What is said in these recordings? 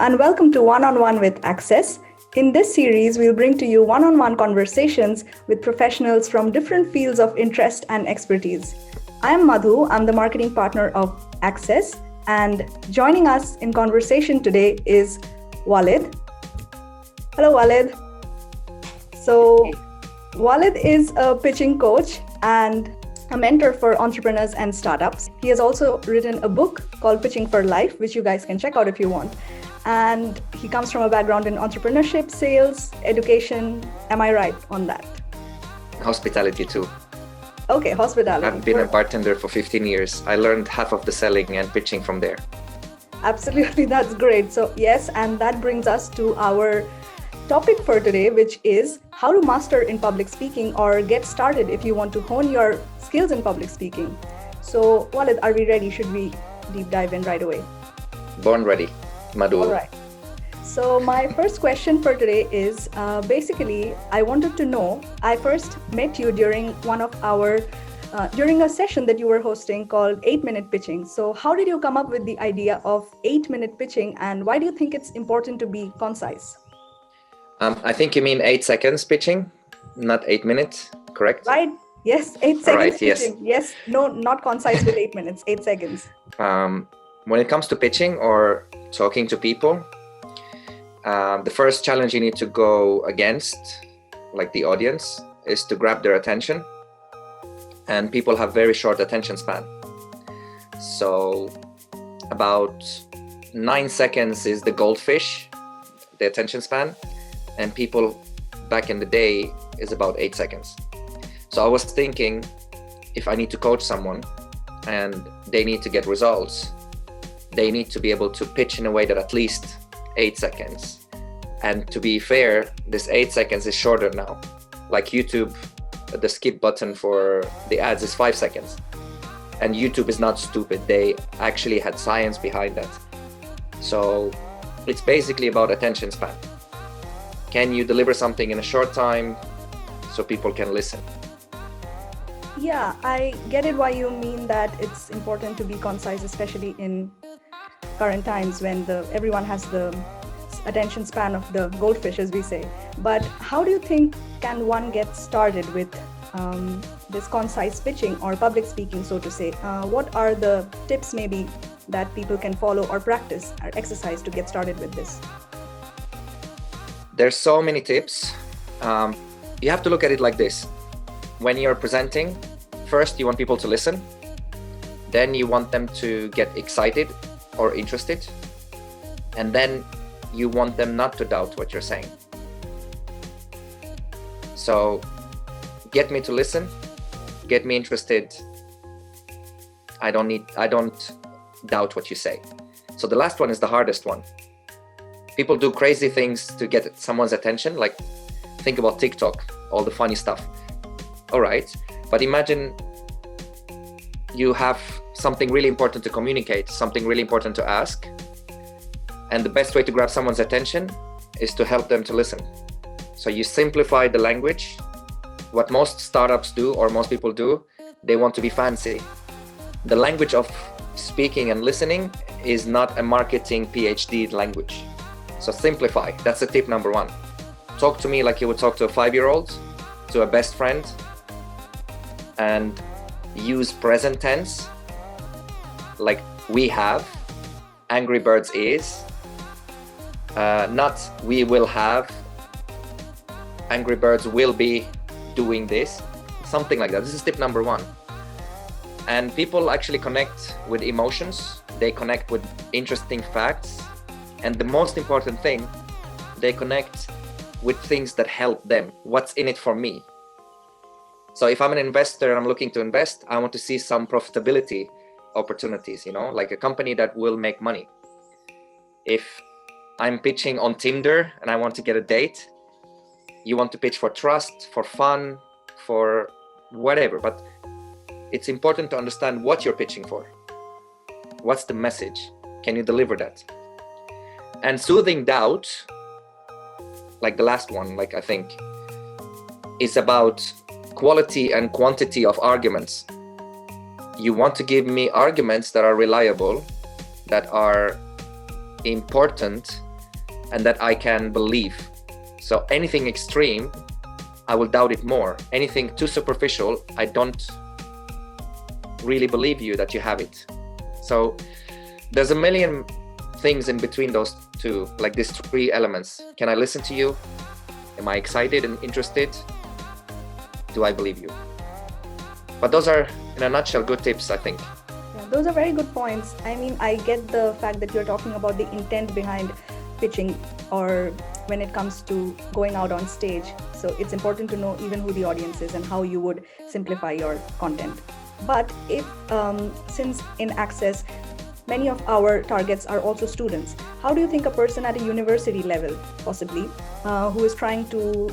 and welcome to One-on-One with Xes. In this series, we'll bring to you one-on-one conversations with professionals from different fields of interest and expertise. I am Madhu, I'm the marketing partner of Xes, and joining us in conversation today is Walid. Hello, Walid. So, Walid is a pitching coach and a mentor for entrepreneurs and startups. He has also written a book called Pitching for Life, which you guys can check out if you want. And he comes from a background in entrepreneurship, sales, education. Am I right on that? Hospitality too. Okay, hospitality. I've been a bartender for 15 years. I learned half of the selling and pitching from there. Absolutely, that's great. So yes, and that brings us to our topic for today, which is how to master in public speaking or get started if you want to hone your skills in public speaking. So Walid, are we ready? Should we deep dive in right away? Born ready, Madhu. All right. So my first question for today is basically, I wanted to know, I first met you during during a session that you were hosting called 8-minute pitching. So how did you come up with the idea of 8-minute pitching, and why do you think it's important to be concise? I think you mean 8 seconds pitching, not 8 minutes, correct? Right. Yes, 8 seconds Right, pitching. Yes. No, not concise with 8 minutes, 8 seconds. When it comes to pitching or talking to people, the first challenge you need to go against, like the audience, is to grab their attention. And people have very short attention span. So about 9 seconds is the goldfish, the attention span. And people back in the day is about 8 seconds. So I was thinking, if I need to coach someone and they need to get results, they need to be able to pitch in a way that at least 8 seconds. And to be fair, this 8 seconds is shorter now. Like YouTube, the skip button for the ads is 5 seconds. And YouTube is not stupid. They actually had science behind that. So it's basically about attention span. Can you deliver something in a short time so people can listen? Yeah, I get it why you mean that it's important to be concise, especially in current times when everyone has the attention span of the goldfish, as we say. But how do you think can one get started with this concise pitching or public speaking, so to say? What are the tips maybe that people can follow or practice or exercise to get started with this? There's so many tips. You have to look at it like this. When you're presenting, first you want people to listen. Then you want them to get excited or interested. And then you want them not to doubt what you're saying. So get me to listen, get me interested. I don't doubt what you say. So the last one is the hardest one. People do crazy things to get someone's attention. Like think about TikTok, all the funny stuff. All right, but imagine you have something really important to communicate, something really important to ask. And the best way to grab someone's attention is to help them to listen. So you simplify the language. What most startups do, or most people do, they want to be fancy. The language of speaking and listening is not a marketing PhD language. So simplify. That's the tip number one. Talk to me like you would talk to a 5-year-old, to a best friend, and use present tense, like we have. Angry Birds is, not we will have. Angry Birds will be doing this, something like that. This is tip number one. And people actually connect with emotions. They connect with interesting facts. And the most important thing, they connect with things that help them. What's in it for me? So if I'm an investor and I'm looking to invest, I want to see some profitability opportunities, like a company that will make money. If I'm pitching on Tinder and I want to get a date, you want to pitch for trust, for fun, for whatever. But it's important to understand what you're pitching for. What's the message? Can you deliver that? And soothing doubt, like the last one, I think, is about quality and quantity of arguments. You want to give me arguments that are reliable, that are important, and that I can believe. So anything extreme, I will doubt it more. Anything too superficial, I don't really believe you that you have it. So there's a million things in between those two, like these three elements. Can I listen to you? Am I excited and interested? Do I believe you? But those are, in a nutshell, good tips, I think. Yeah, those are very good points. I mean, I get the fact that you're talking about the intent behind pitching, or when it comes to going out on stage. So it's important to know even who the audience is and how you would simplify your content. But if, since in Xes, many of our targets are also students, how do you think a person at a university level, possibly, who is trying to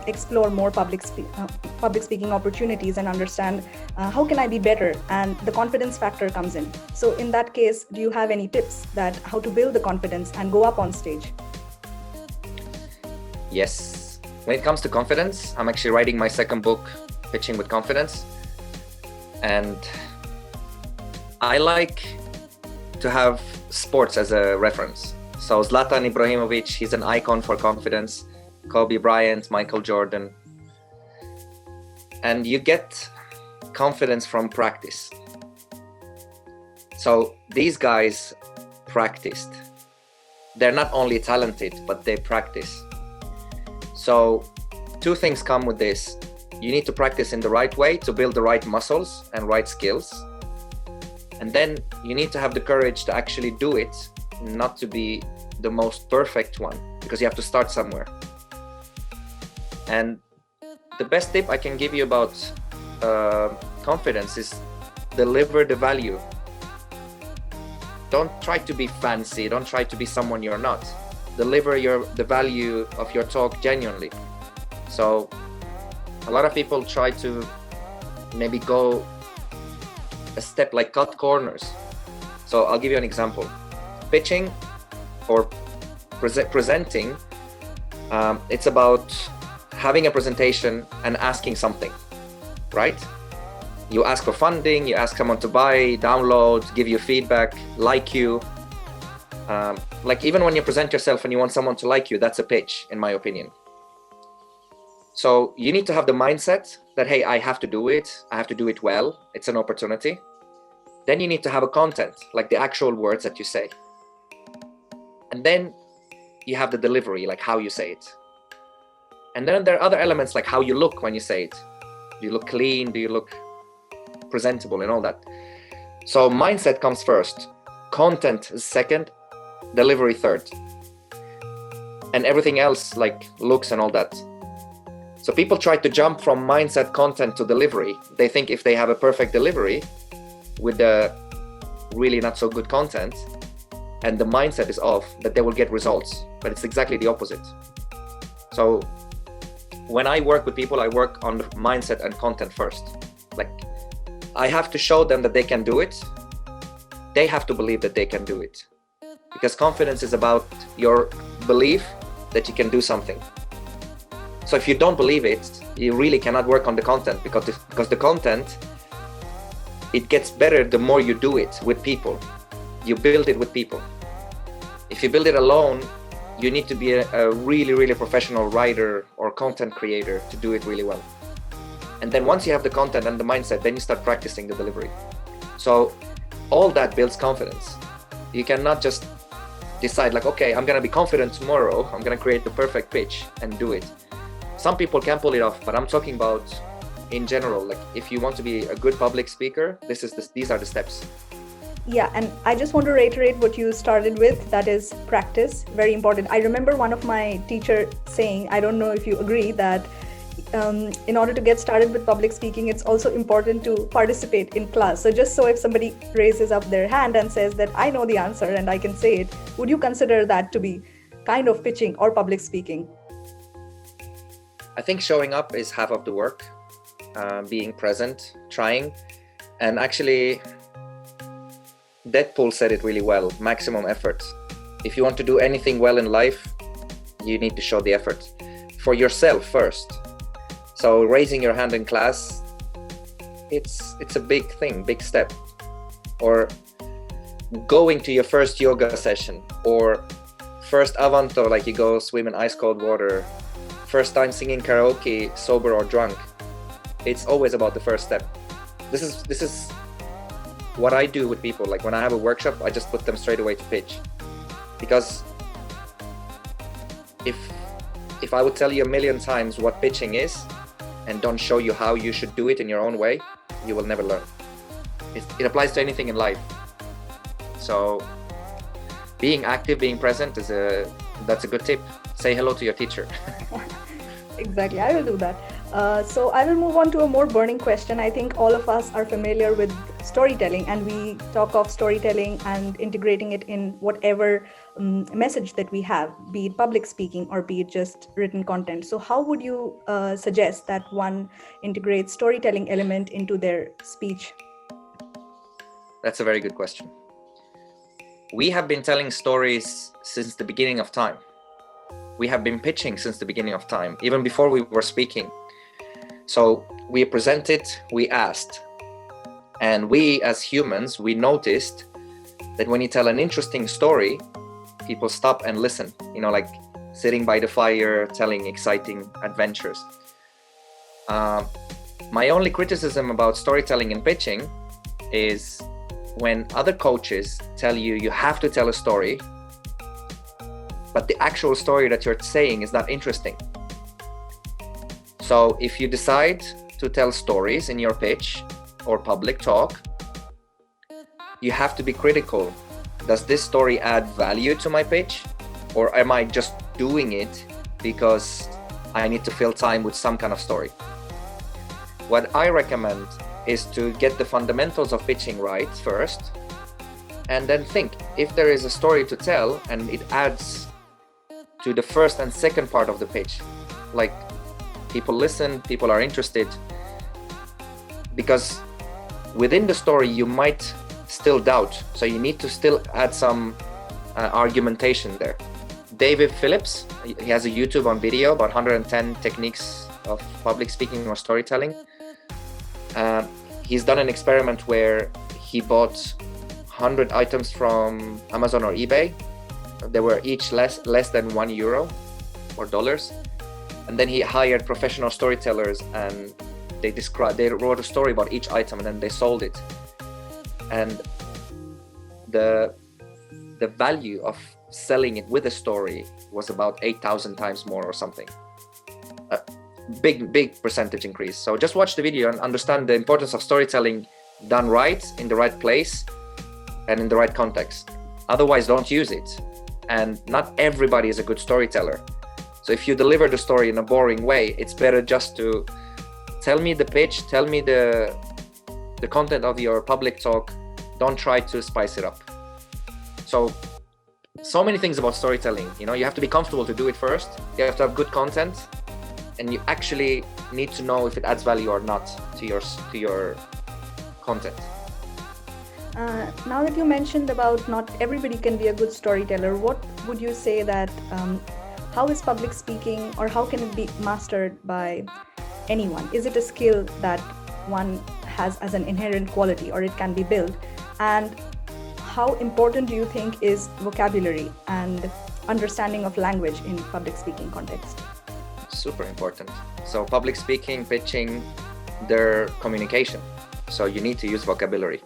explore more public speaking opportunities and understand how can I be better, and the confidence factor comes in. So in that case, do you have any tips that how to build the confidence and go up on stage? Yes. When it comes to confidence, I'm actually writing my second book, Pitching with Confidence. And I like to have sports as a reference. So Zlatan Ibrahimovic, he's an icon for confidence. Kobe Bryant, Michael Jordan. And you get confidence from practice. So these guys practiced. They're not only talented, but they practice. So two things come with this. You need to practice in the right way to build the right muscles and right skills. And then you need to have the courage to actually do it, not to be the most perfect one, because you have to start somewhere. And the best tip I can give you about confidence is deliver the value. Don't try to be fancy. Don't try to be someone you're not. Deliver the value of your talk genuinely. So a lot of people try to maybe go a step, like cut corners. So I'll give you an example. Pitching or presenting, it's about having a presentation and asking something, right? You ask for funding, you ask someone to buy, download, give you feedback, like you. Like even when you present yourself and you want someone to like you, that's a pitch, in my opinion. So you need to have the mindset that, hey, I have to do it. I have to do it well. It's an opportunity. Then you need to have a content, like the actual words that you say. And then you have the delivery, like how you say it. And then there are other elements, like how you look when you say it. Do you look clean? Do you look presentable and all that? So mindset comes first. Content is second. Delivery third. And everything else, like looks and all that. So people try to jump from mindset, content to delivery. They think if they have a perfect delivery with the really not so good content and the mindset is off, that they will get results. But it's exactly the opposite. So when I work with people, I work on the mindset and content first. Like I have to show them that they can do it. They have to believe that they can do it. Because confidence is about your belief that you can do something. So if you don't believe it, you really cannot work on the content, because the content, it gets better the more you do it with people. You build it with people. If you build it alone, you need to be a really, really professional writer or content creator to do it really well. And then once you have the content and the mindset, then you start practicing the delivery. So all that builds confidence. You cannot just decide like, okay, I'm gonna be confident tomorrow. I'm gonna create the perfect pitch and do it. Some people can pull it off, but I'm talking about in general. Like if you want to be a good public speaker, these are the steps. Yeah, and I just want to reiterate what you started with, that is practice, very important. I remember one of my teacher saying, I don't know if you agree, that in order to get started with public speaking, it's also important to participate in class. So just so if somebody raises up their hand and says that I know the answer and I can say it, would you consider that to be kind of pitching or public speaking? I think showing up is half of the work, being present, trying, and actually Deadpool said it really well, maximum effort. If you want to do anything well in life, you need to show the effort for yourself first. So raising your hand in class, it's a big thing, big step. Or going to your first yoga session, or first avanto, like you go swim in ice cold water, first time singing karaoke, sober or drunk. It's always about the first step. This is what I do with people. Like when I have a workshop, I just put them straight away to pitch, because if I would tell you a million times what pitching is and don't show you how you should do it in your own way, you will never learn. It applies to anything in life. So being active, being present that's a good tip. Say hello to your teacher. Exactly, I will do that. So I will move on to a more burning question. I think all of us are familiar with storytelling, and we talk of storytelling and integrating it in whatever message that we have, be it public speaking or be it just written content. So how would you suggest that one integrates storytelling element into their speech? That's a very good question. We have been telling stories since the beginning of time. We have been pitching since the beginning of time, even before we were speaking. So we presented, we asked, and we as humans, we noticed that when you tell an interesting story, people stop and listen, like sitting by the fire, telling exciting adventures. My only criticism about storytelling and pitching is when other coaches tell you you have to tell a story, but the actual story that you're saying is not interesting. So if you decide to tell stories in your pitch or public talk, you have to be critical. Does this story add value to my pitch? Or am I just doing it because I need to fill time with some kind of story? What I recommend is to get the fundamentals of pitching right first, and then think if there is a story to tell and it adds to the first and second part of the pitch, like people listen, people are interested, because within the story you might still doubt, so you need to still add some argumentation there. David Phillips, he has a YouTube on video about 110 techniques of public speaking or storytelling. He's done an experiment where he bought 100 items from Amazon or eBay. They were each less than €1 or dollars. And then he hired professional storytellers, and they wrote a story about each item, and then they sold it. And the value of selling it with a story was about 8,000 times more or something. A big percentage increase. So just watch the video and understand the importance of storytelling done right, in the right place and in the right context. Otherwise, don't use it. And not everybody is a good storyteller. So if you deliver the story in a boring way, it's better just to tell me the pitch, tell me the content of your public talk. Don't try to spice it up. So many things about storytelling. You have to be comfortable to do it first. You have to have good content, and you actually need to know if it adds value or not to your content. Now that you mentioned about not everybody can be a good storyteller, what would you say that how is public speaking, or how can it be mastered by anyone? Is it a skill that one has as an inherent quality, or it can be built? And how important do you think is vocabulary and understanding of language in public speaking context? Super important. So public speaking, pitching, they're communication. So you need to use vocabulary.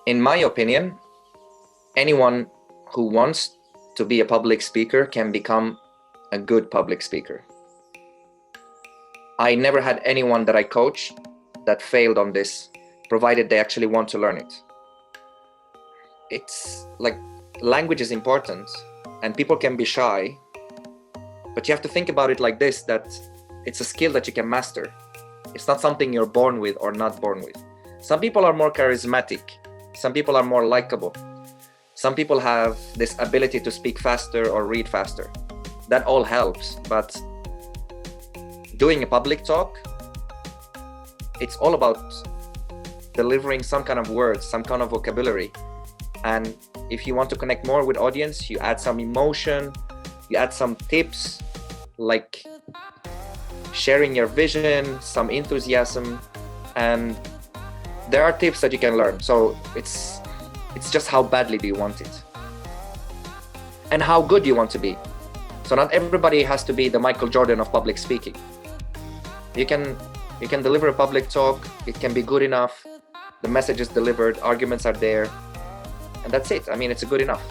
In my opinion, anyone who wants to be a public speaker can become a good public speaker. I never had anyone that I coach that failed on this, provided they actually want to learn it. It's like language is important, and people can be shy, but you have to think about it like this, that it's a skill that you can master. It's not something you're born with or not born with. Some people are more charismatic. Some people are more likable. Some people have this ability to speak faster or read faster. That all helps, but doing a public talk, it's all about delivering some kind of words, some kind of vocabulary. And if you want to connect more with audience, you add some emotion, you add some tips, like sharing your vision, some enthusiasm, and there are tips that you can learn. So it's just how badly do you want it. and how good you want to be. So not everybody has to be the Michael Jordan of public speaking. You can deliver a public talk, it can be good enough, the message is delivered, arguments are there, and that's it. I mean, it's good enough.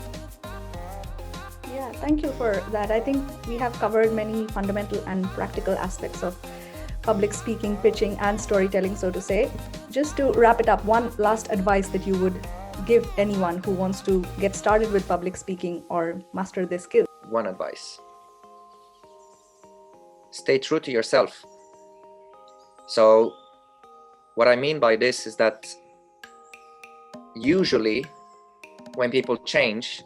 Yeah, thank you for that. I think we have covered many fundamental and practical aspects of public speaking, pitching, and storytelling, so to say. Just to wrap it up, one last advice that you would give anyone who wants to get started with public speaking or master this skill? One advice: stay true to yourself. So what I mean by this is that usually when people change,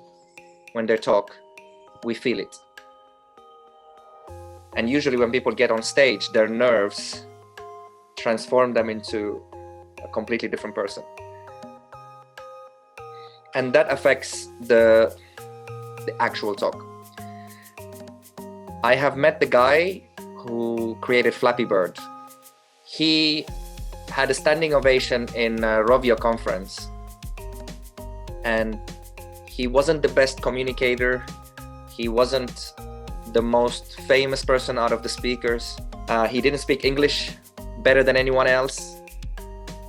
when they talk, we feel it. And usually when people get on stage, their nerves transform them into a completely different person. And that affects the actual talk. I have met the guy who created Flappy Bird. He had a standing ovation in a Rovio conference. And he wasn't the best communicator. He wasn't the most famous person out of the speakers. He didn't speak English better than anyone else,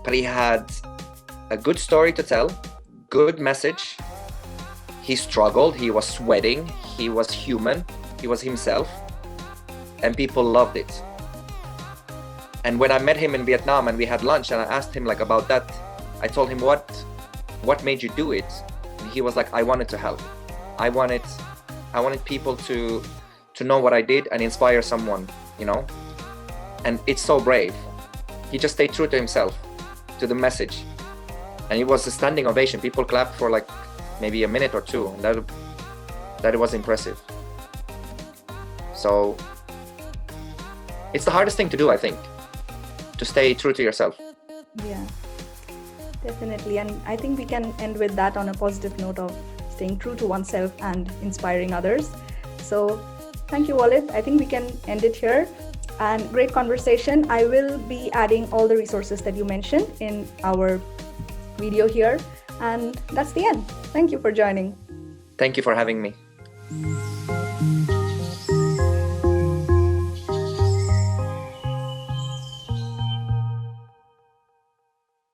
but he had a good story to tell, good message. He struggled, he was sweating, he was human, he was himself, and people loved it. And when I met him in Vietnam and we had lunch and I asked him about that, I told him what made you do it? And he was like, I wanted to help. I wanted people to know what I did and inspire someone, and it's so brave. He just stayed true to himself, to the message, and it was a standing ovation. People clapped for maybe a minute or two, and that was impressive. So it's the hardest thing to do, I think, to stay true to yourself. Yeah, definitely. And I think we can end with that on a positive note of staying true to oneself and inspiring others. So thank you, Walid. I think we can end it here. And great conversation. I will be adding all the resources that you mentioned in our video here. And that's the end. Thank you for joining. Thank you for having me.